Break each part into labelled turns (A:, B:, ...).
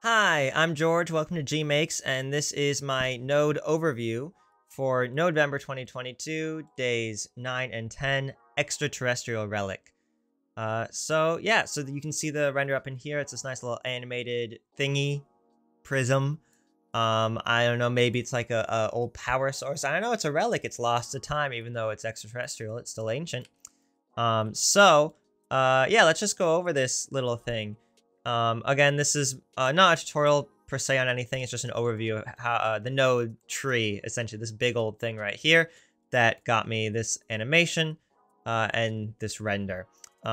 A: Hi, I'm George. Welcome to GMakes, and this is my node overview for November 2022, days 9 and 10, Extraterrestrial Relic. So you can see the render up in here. It's this nice little animated thingy, prism. I don't know, maybe it's like a old power source. I don't know, it's a relic. It's lost to time, even though it's extraterrestrial. It's still ancient. Yeah, let's just go over this little thing. Again, this is not a tutorial per se on anything. It's just an overview of how the node tree, essentially this big old thing right here that got me this animation and this render.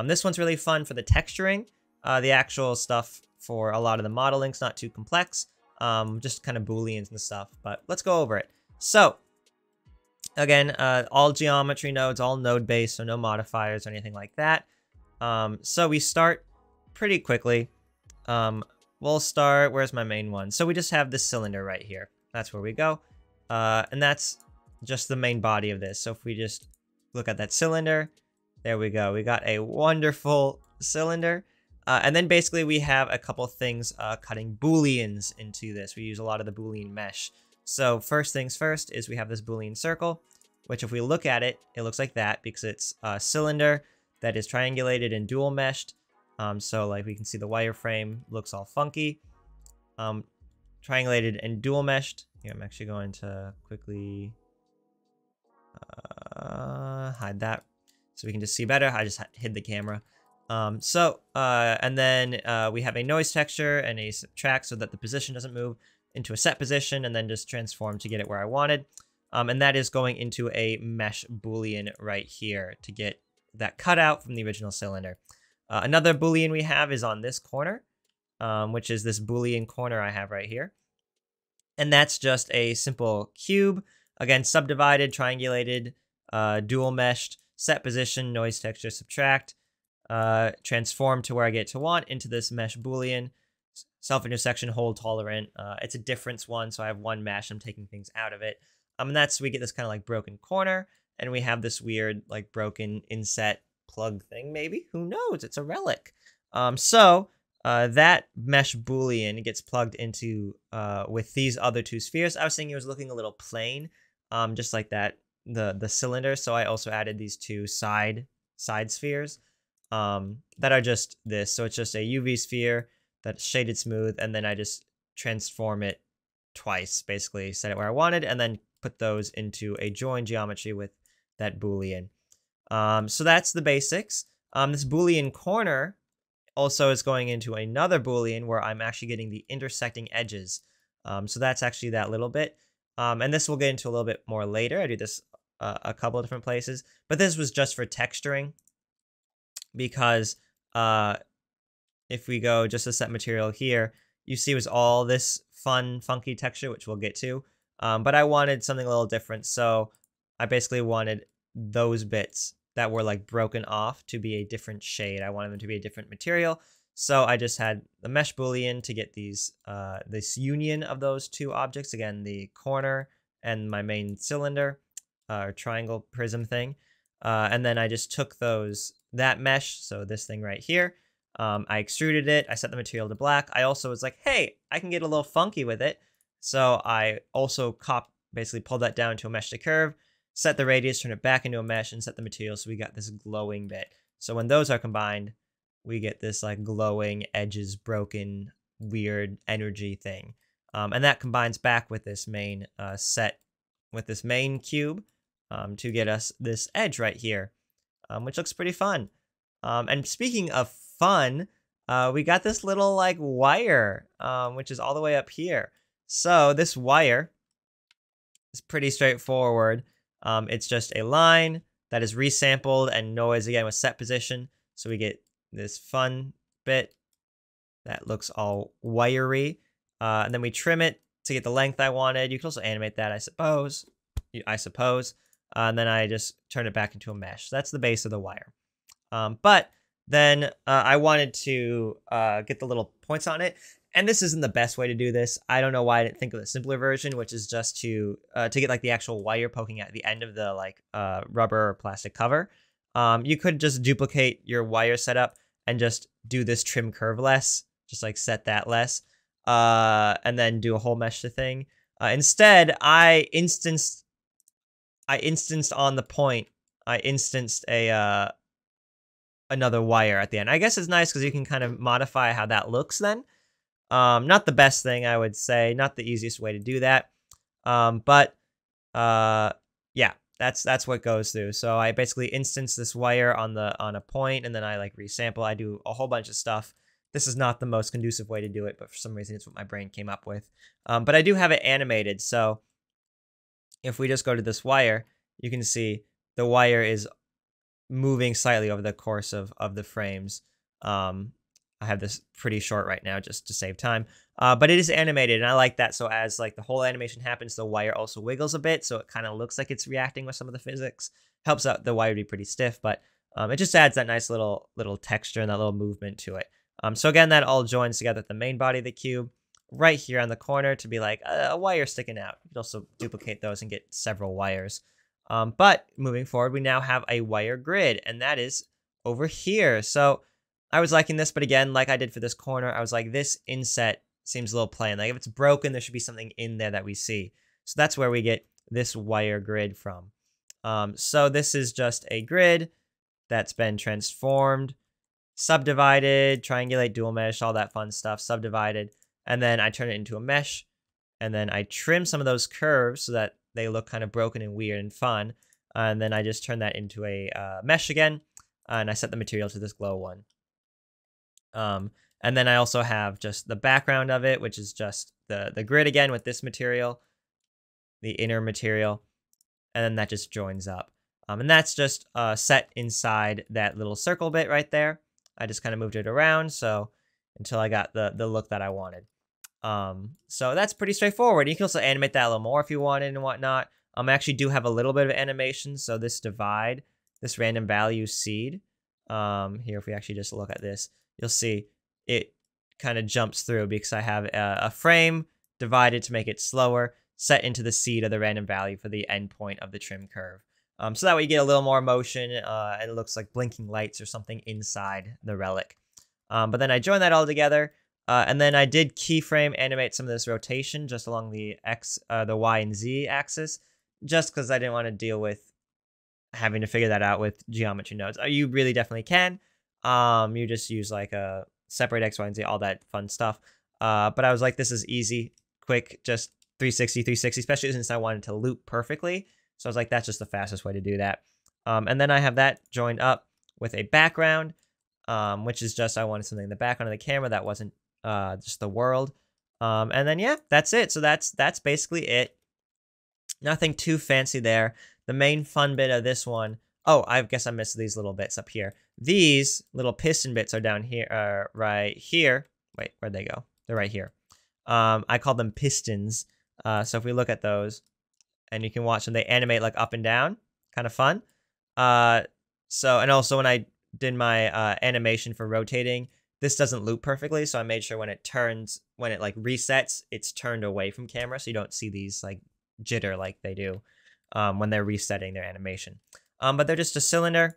A: This one's really fun for the texturing. The actual stuff for a lot of the modeling's not too complex. Just kind of booleans and stuff, but let's go over it. So, again, all geometry nodes, all node based, so no modifiers or anything like that. So we start pretty quickly. We'll start, where's my main one? So we just have this cylinder right here. That's where we go. And that's just the main body of this. So if we just look at that cylinder, there we go. We got a wonderful cylinder. And then basically we have a couple things cutting booleans into this. We use a lot of the boolean mesh. So first things first is we have this boolean circle, which if we look at it, it looks like that because it's a cylinder that is triangulated and dual meshed. So like we can see the wireframe looks all funky. Triangulated and dual meshed. Here, I'm actually going to quickly hide that so we can just see better. I just hid the camera. And then we have a noise texture and a subtract so that the position doesn't move into a set position and then just transform to get it where I wanted. And that is going into a mesh boolean right here to get that cutout from the original cylinder. Another boolean we have is on this corner, which is this boolean corner I have right here. And that's just a simple cube, again, subdivided, triangulated, dual meshed, set position, noise texture, subtract, transform to where I get to want into this mesh boolean, self-intersection, hold tolerant. It's a difference one, so I have one mesh, I'm taking things out of it. And we get this kind of like broken corner, and we have this weird like broken inset plug thing, maybe? Who knows? It's a relic. That mesh boolean gets plugged into with these other two spheres. I was thinking it was looking a little plain, just like that, the cylinder. So I also added these two side spheres that are just this. So it's just a UV sphere that's shaded smooth, and then I just transform it twice, basically set it where I wanted, and then put those into a join geometry with that boolean. So that's the basics. This boolean corner also is going into another boolean where I'm actually getting the intersecting edges. So that's actually that little bit. And this we'll get into a little bit more later. I do this a couple of different places, but this was just for texturing because if we go just a set material here, you see it was all this fun, funky texture, which we'll get to. But I wanted something a little different. So I basically wanted those bits that were like broken off to be a different shade. I wanted them to be a different material. So I just had the mesh boolean to get these this union of those two objects. Again, the corner and my main cylinder or triangle prism thing. And then I just took that mesh, so this thing right here. I extruded it. I set the material to black. I also was like, hey, I can get a little funky with it. So I also basically pulled that down to a mesh to curve, set the radius, turn it back into a mesh, and set the material so we got this glowing bit. So when those are combined, we get this like glowing edges, broken, weird energy thing. And that combines back with this main with this main cube to get us this edge right here, which looks pretty fun. And speaking of fun, we got this little like wire, which is all the way up here. So this wire is pretty straightforward. It's just a line that is resampled and noise again with set position. So we get this fun bit that looks all wiry. And then we trim it to get the length I wanted. You can also animate that, I suppose. And then I just turn it back into a mesh. So that's the base of the wire. But then I wanted to get the little points on it. And this isn't the best way to do this. I don't know why I didn't think of the simpler version, which is just to get like the actual wire poking at the end of the like rubber or plastic cover. You could just duplicate your wire setup and just do this trim curve less, just like set that less. and then do a whole mesh thing. Instead, I instanced on the point. I instanced a another wire at the end. I guess it's nice because you can kind of modify how that looks then. Not the best thing, I would say. Not the easiest way to do that. But yeah, that's what goes through. So I basically instance this wire on a point, and then I like resample. I do a whole bunch of stuff. This is not the most conducive way to do it, but for some reason it's what my brain came up with. But I do have it animated, so if we just go to this wire, you can see the wire is moving slightly over the course of the frames. I have this pretty short right now just to save time. But it is animated, and I like that. So as like the whole animation happens, the wire also wiggles a bit, so it kind of looks like it's reacting with some of the physics. Helps out the wire to be pretty stiff, but it just adds that nice little texture and that little movement to it. So again, that all joins together with the main body of the cube. Right here on the corner to be like a wire sticking out. You could also duplicate those and get several wires. But moving forward, we now have a wire grid, and that is over here. So I was liking this, but again, like I did for this corner, I was like, this inset seems a little plain. Like if it's broken, there should be something in there that we see. So that's where we get this wire grid from. So this is just a grid that's been transformed, subdivided, triangulate, dual mesh, all that fun stuff, subdivided. And then I turn it into a mesh, and then I trim some of those curves so that they look kind of broken and weird and fun. And then I just turn that into a mesh again, and I set the material to this glow one. And then I also have just the background of it, which is just the grid again with this material, the inner material, and then that just joins up. And that's just set inside that little circle bit right there. I just kind of moved it around so until I got the look that I wanted. So that's pretty straightforward. You can also animate that a little more if you wanted and whatnot. I actually do have a little bit of animation. So this divide, this random value seed, here, if we actually just look at this, you'll see it kind of jumps through because I have a frame divided to make it slower, set into the seed of the random value for the endpoint of the trim curve. So that way you get a little more motion, and it looks like blinking lights or something inside the relic. But then I join that all together. And then I did keyframe animate some of this rotation just along the the Y and Z axis, just because I didn't want to deal with having to figure that out with geometry nodes. You really definitely can. You just use like a separate X, Y, and Z, all that fun stuff. But I was like, this is easy, quick, just 360, 360, especially since I wanted to loop perfectly. So I was like, that's just the fastest way to do that. And then I have that joined up with a background, which is just I wanted something in the background of the camera that wasn't just the world. And then yeah, that's it. So that's basically it. Nothing too fancy there. The main fun bit of this one, oh, I guess I missed these little bits up here. These little piston bits are down here, right here. Wait, where'd they go? They're right here. I call them pistons. So if we look at those, and you can watch them, they animate like up and down, kind of fun. So, and also when I did my animation for rotating, this doesn't loop perfectly, so I made sure when it like resets, it's turned away from camera, so you don't see these like jitter like they do when they're resetting their animation. But they're just a cylinder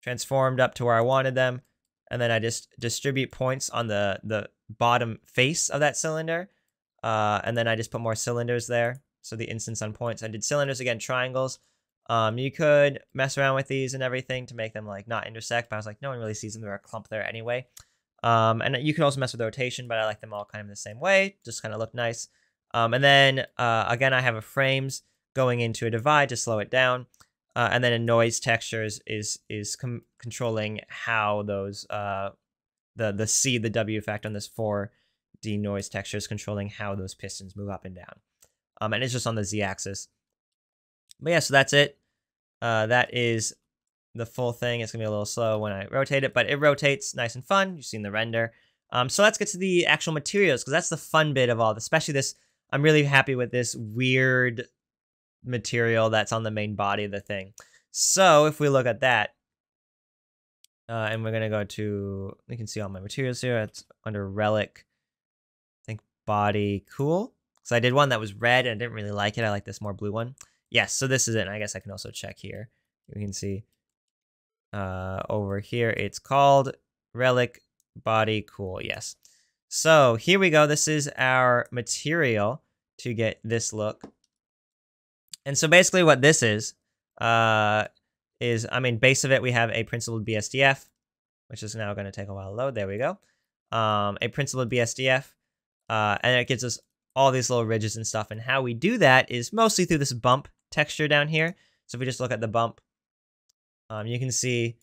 A: transformed up to where I wanted them, and then I just distribute points on the bottom face of that cylinder, and then I just put more cylinders there. So the instance on points, I did cylinders again, triangles. You could mess around with these and everything to make them like not intersect, but I was like, no one really sees them. They're a clump there anyway. And you can also mess with the rotation, but I like them all kind of the same way, just kind of look nice. And then again, I have a frames going into a divide to slow it down. And then a noise textures is controlling how those the C, the W effect on this 4D noise texture is controlling how those pistons move up and down. And it's just on the Z axis. But yeah, so that's it. That is the full thing. It's gonna be a little slow when I rotate it, but it rotates nice and fun. You've seen the render. So let's get to the actual materials, because that's the fun bit of all this, especially this. I'm really happy with this weird material that's on the main body of the thing. So if we look at that, and we're gonna go to, you can see all my materials here. It's under relic, I think body cool. So I did one that was red and I didn't really like it. I like this more blue one. Yes, so this is it. And I guess I can also check here. You can see over here, it's called relic body cool. Yes. So here we go. This is our material to get this look. And so basically what this is, I mean, base of it, we have a principled BSDF, which is now going to take a while to load. There we go. A principled BSDF, and it gives us all these little ridges and stuff. And how we do that is mostly through this bump texture down here. So if we just look at the bump, you can see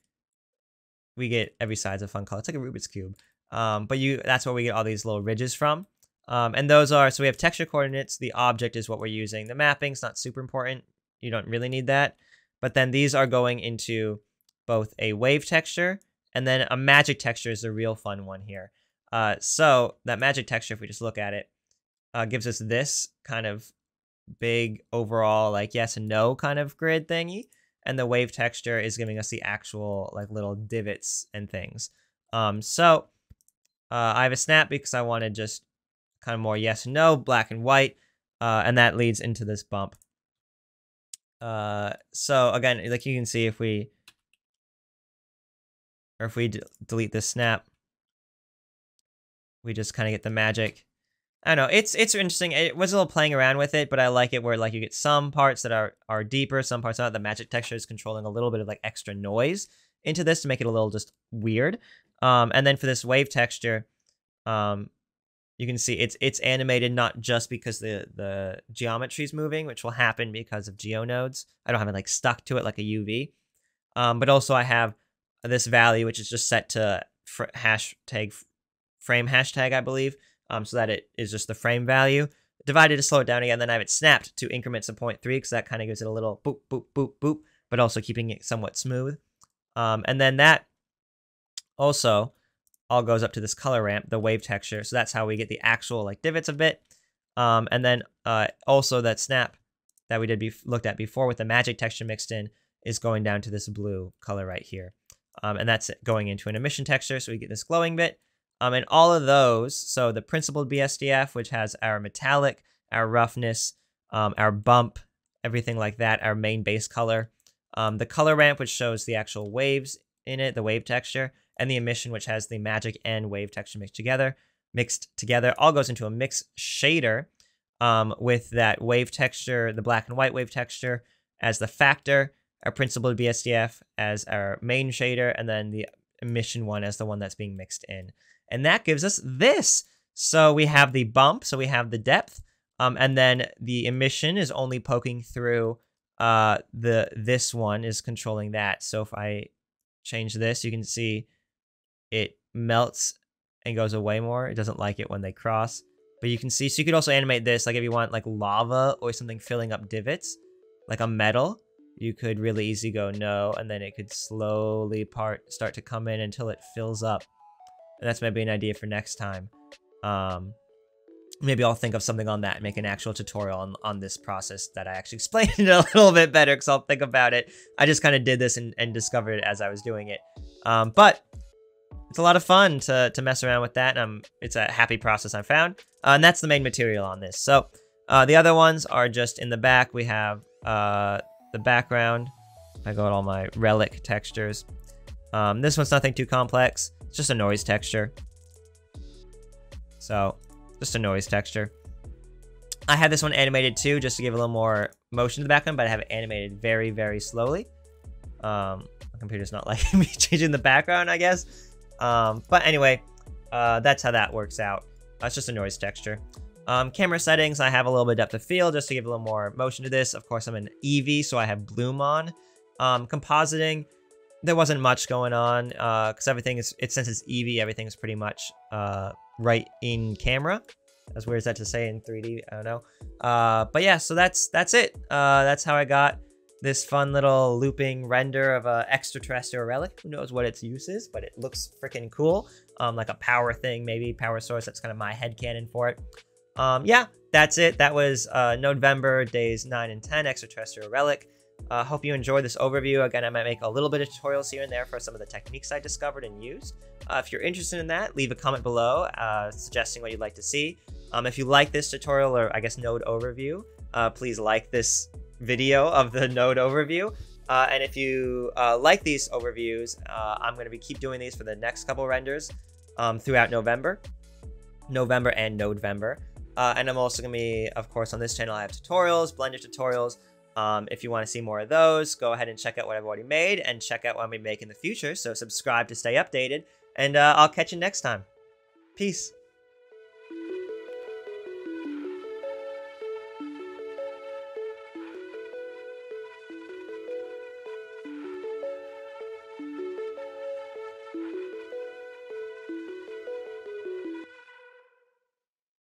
A: we get every side's a fun color. It's like a Rubik's Cube. But that's where we get all these little ridges from. And those are, so we have texture coordinates. The object is what we're using. The mapping's not super important. You don't really need that. But then these are going into both a wave texture and then a magic texture is the real fun one here. So that magic texture, if we just look at it, gives us this kind of big overall like yes and no kind of grid thingy. And the wave texture is giving us the actual like little divots and things. So I have a snap because I wanted just kind of more yes and no, black and white, and that leads into this bump. So again, like you can see if we delete this snap, we just kind of get the magic. I don't know, it's interesting. It was a little playing around with it, but I like it where like you get some parts that are deeper, some parts not. The magic texture is controlling a little bit of like extra noise into this to make it a little just weird. And then for this wave texture, you can see it's animated not just because the geometry is moving, which will happen because of geonodes. I don't have it like stuck to it like a UV. But also I have this value, which is just set to frame hashtag, I believe. So that it is just the frame value divided to slow it down again. Then I have it snapped to increments of 0.3 because that kind of gives it a little boop, boop, boop, boop, but also keeping it somewhat smooth. And then that also all goes up to this color ramp, the wave texture. So that's how we get the actual like divots a bit. And then also that snap that we looked at before with the magic texture mixed in is going down to this blue color right here. And that's going into an emission texture. So we get this glowing bit. And all of those, so the principled BSDF, which has our metallic, our roughness, our bump, everything like that, our main base color, the color ramp, which shows the actual waves in it, the wave texture, and the emission, which has the magic and wave texture mixed together, all goes into a mix shader with that wave texture, the black and white wave texture as the factor, our principled BSDF as our main shader, and then the emission one as the one that's being mixed in. And that gives us this. So we have the bump, so we have the depth, and then the emission is only poking through this one is controlling that. So if I change this, you can see it melts and goes away more. It doesn't like it when they cross. But you can see, so you could also animate this, like if you want like lava or something filling up divots, like a metal, you could really easily go no, and then it could slowly start to come in until it fills up. And that's maybe an idea for next time. Maybe I'll think of something on that and make an actual tutorial on this process that I actually explained it a little bit better because I'll think about it. I just kind of did this and discovered it as I was doing it. But it's a lot of fun to mess around with that. And it's a happy process I found. And that's the main material on this. So the other ones are just in the back. We have the background. I got all my relic textures. This one's nothing too complex. It's just a noise texture. So, just a noise texture. I have this one animated too, just to give a little more motion to the background, but I have it animated very, very slowly. My computer's not liking me changing the background, I guess. But anyway, that's how that works out. It's just a noise texture. Camera settings, I have a little bit of depth of field just to give a little more motion to this. Of course, I'm in Eevee, so I have bloom on. Compositing, there wasn't much going on because everything is, since it's Eevee, everything's pretty much right in camera. As weird as that to say in 3D, I don't know. But yeah, so that's it. That's how I got this fun little looping render of a extraterrestrial relic. Who knows what its use is, but it looks freaking cool. Like a power thing, maybe power source. That's kind of my headcanon for it. Yeah, that's it. That was November days 9 and 10 extraterrestrial relic. Hope you enjoyed this overview. Again, I might make a little bit of tutorials here and there for some of the techniques I discovered and used. If you're interested in that, leave a comment below suggesting what you'd like to see. If you like this tutorial, or I guess node overview, please like this video of the node overview. And if you like these overviews, I'm going to keep doing these for the next couple renders throughout November. November and November. And I'm also going to be, of course, on this channel, I have tutorials, Blender tutorials. If you want to see more of those, go ahead and check out what I've already made and check out what we make in the future. So subscribe to stay updated, and I'll catch you next time. Peace.